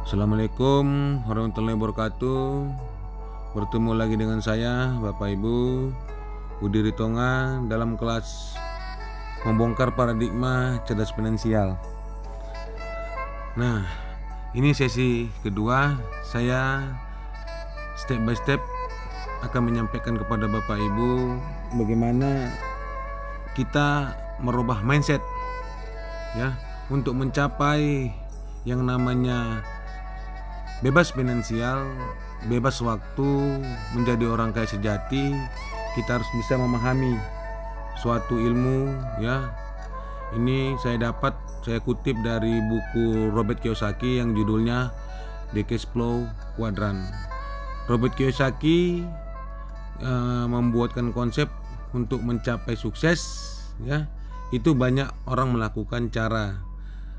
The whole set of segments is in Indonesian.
Assalamualaikum warahmatullahi wabarakatuh. Bertemu lagi dengan saya Bapak Ibu Budi Ritonga dalam kelas membongkar paradigma cerdas finansial. Nah, ini sesi kedua. Saya step by step akan menyampaikan kepada Bapak Ibu bagaimana kita merubah mindset ya untuk mencapai yang namanya bebas finansial, bebas waktu, menjadi orang kaya sejati. Kita harus bisa memahami suatu ilmu ya. Ini saya kutip dari buku Robert Kiyosaki yang judulnya The Cash Flow Quadrant. Robert Kiyosaki membuatkan konsep untuk mencapai sukses ya. Itu banyak orang melakukan cara.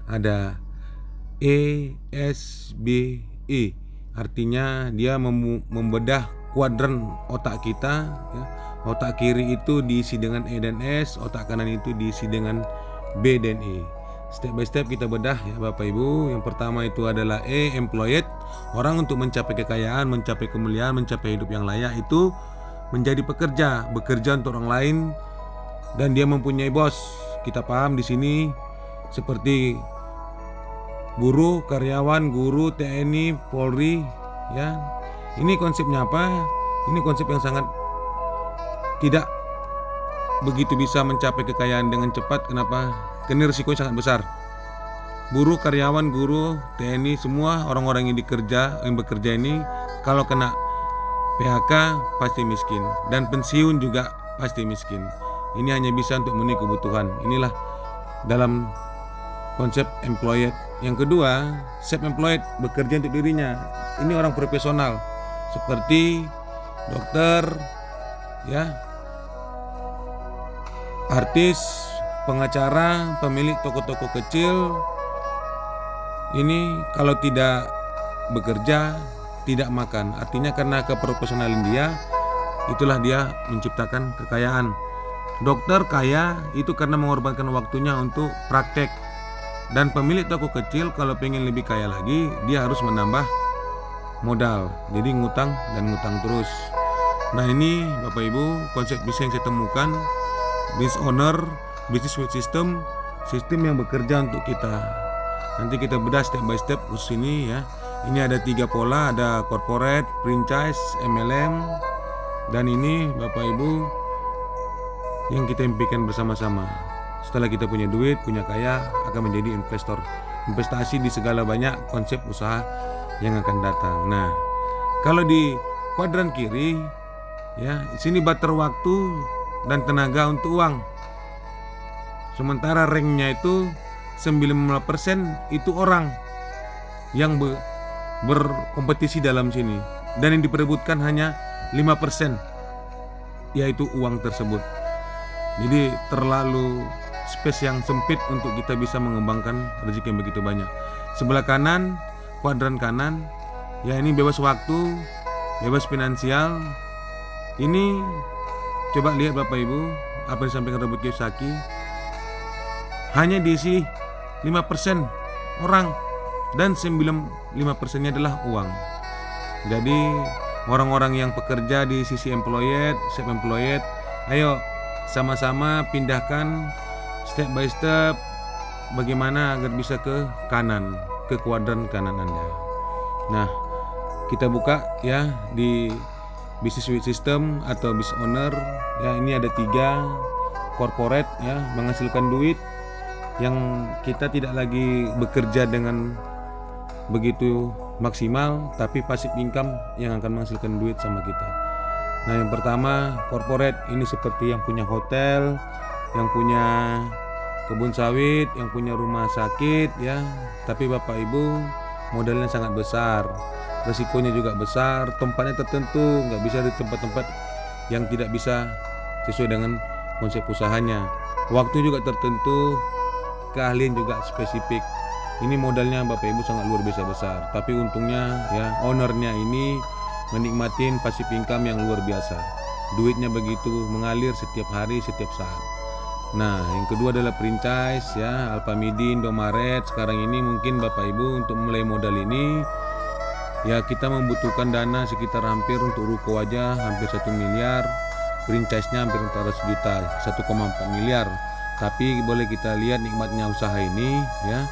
Ada ESBI, artinya dia membedah kuadran otak kita ya. Otak kiri itu diisi dengan E dan S, otak kanan itu diisi dengan B dan E. Step by step kita bedah ya Bapak Ibu. Yang pertama itu adalah E, employed. Orang untuk mencapai kekayaan, mencapai kemuliaan, mencapai hidup yang layak itu menjadi pekerja, bekerja untuk orang lain dan dia mempunyai bos. Kita paham di sini seperti buruh, karyawan, guru, TNI, Polri ya. Ini konsepnya apa? Ini konsep yang sangat tidak begitu bisa mencapai kekayaan dengan cepat. Kenapa? Karena risikonya sangat besar. Buruh, karyawan, guru, TNI, semua orang-orang yang bekerja ini kalau kena PHK pasti miskin, dan pensiun juga pasti miskin. Ini hanya bisa untuk memenuhi kebutuhan. Inilah dalam konsep employed. Yang kedua, self-employed, bekerja untuk dirinya. Ini orang profesional seperti dokter, ya, artis, pengacara, pemilik toko-toko kecil. Ini kalau tidak bekerja tidak makan. Artinya karena keprofesionalan dia, itulah dia menciptakan kekayaan. Dokter kaya itu karena mengorbankan waktunya untuk praktek. Dan pemilik toko kecil kalau pengen lebih kaya lagi, dia harus menambah modal. Jadi ngutang dan ngutang terus. Nah, ini Bapak Ibu konsep bisnis yang saya temukan. Business owner, business with system, sistem yang bekerja untuk kita. Nanti kita bedah step by step ke sini ya. Ini ada 3 pola, ada corporate, franchise, MLM. Dan ini Bapak Ibu yang kita impikan bersama-sama. Setelah kita punya duit, punya kaya, akan menjadi investor. Investasi di segala banyak konsep usaha yang akan datang. Nah, kalau di kuadran kiri, ya, di sini bater waktu dan tenaga untuk uang. Sementara ranknya itu 95% itu orang yang berkompetisi dalam sini. Dan yang diperebutkan hanya 5%, yaitu uang tersebut. Jadi terlalu space yang sempit untuk kita bisa mengembangkan rezeki yang begitu banyak. Sebelah kanan, kuadran kanan, ya, ini bebas waktu, bebas finansial. Ini coba lihat Bapak Ibu, apa yang disampaikan Robert Kiyosaki. Hanya diisi 5% orang dan 95%-nya adalah uang. Jadi orang-orang yang pekerja di sisi employed, self-employed, ayo sama-sama pindahkan step by step bagaimana agar bisa ke kanan, ke kuadran kanan Anda. Nah, kita buka ya di business with system atau business owner. Ya, ini ada 3 corporate ya, menghasilkan duit yang kita tidak lagi bekerja dengan begitu maksimal, tapi passive income yang akan menghasilkan duit sama kita. Nah, yang pertama corporate, ini seperti yang punya hotel, yang punya kebun sawit, yang punya rumah sakit ya. Tapi Bapak Ibu modalnya sangat besar, resikonya juga besar, tempatnya tertentu, nggak bisa di tempat-tempat yang tidak bisa sesuai dengan konsep usahanya. Waktu juga tertentu, keahlian juga spesifik. Ini modalnya Bapak Ibu sangat luar biasa besar. Tapi untungnya ya, ownernya ini menikmatin passive income yang luar biasa. Duitnya begitu mengalir setiap hari, setiap saat. Nah, yang kedua adalah franchise ya, Alfamidi, Indomaret. Sekarang ini mungkin Bapak Ibu untuk mulai modal ini ya kita membutuhkan dana sekitar hampir untuk ruko aja hampir 1 miliar, franchise-nya hampir 400 juta, 1,4 miliar. Tapi boleh kita lihat nikmatnya usaha ini ya.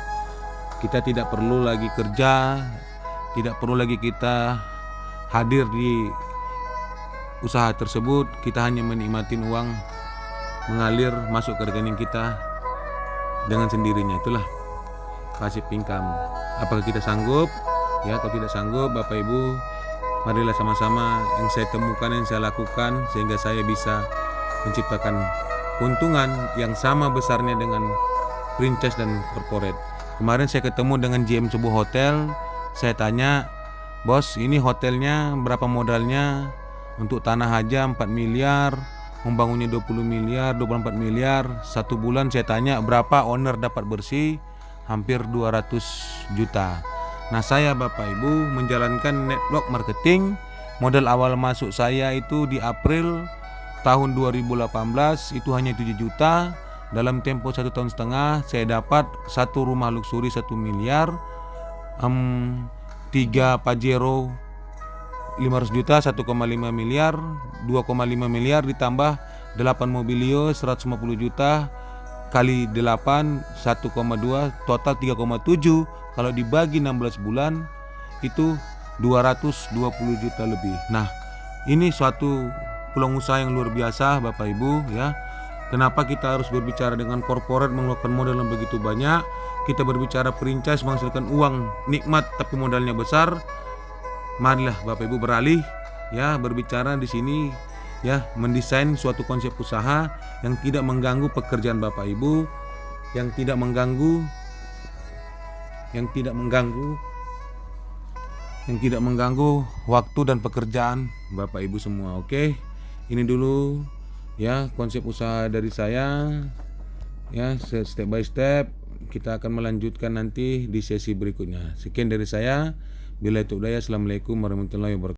Kita tidak perlu lagi kerja, tidak perlu lagi kita hadir di usaha tersebut, kita hanya menikmati uang mengalir masuk ke rekening kita dengan sendirinya. Itulah passive income. Apakah kita sanggup? Ya, kalau tidak sanggup, Bapak Ibu, marilah sama-sama yang saya temukan, yang saya lakukan, sehingga saya bisa menciptakan keuntungan yang sama besarnya dengan franchise dan corporate. Kemarin saya ketemu dengan GM sebuah hotel. Saya tanya, bos, ini hotelnya berapa modalnya? Untuk tanah aja 4 miliar, membangunnya 20 miliar, 24 miliar. Satu bulan saya tanya berapa owner dapat bersih? Hampir 200 juta. Nah, saya Bapak Ibu menjalankan network marketing. Modal awal masuk saya itu di April tahun 2018 itu hanya 7 juta. Dalam tempo 1,5 tahun saya dapat satu rumah luxury 1 miliar, 3 Pajero 500 juta, 1,5 miliar, 2,5 miliar ditambah 8 mobilio 150 juta kali 8 1,2 total 3,7. Kalau dibagi 16 bulan itu 220 juta lebih. Nah, ini suatu peluang usaha yang luar biasa Bapak Ibu ya. Kenapa kita harus berbicara dengan korporat mengeluarkan modal yang begitu banyak? Kita berbicara franchise menghasilkan uang nikmat tapi modalnya besar. Marilah Bapak Ibu beralih ya, berbicara di sini ya, mendesain suatu konsep usaha yang tidak mengganggu pekerjaan Bapak Ibu, yang tidak mengganggu waktu dan pekerjaan Bapak Ibu semua. Oke. Ini dulu ya konsep usaha dari saya ya, step by step. Kita akan melanjutkan nanti di sesi berikutnya. Sekian dari saya. Bila itu daya, assalamualaikum warahmatullahi wabarakatuh.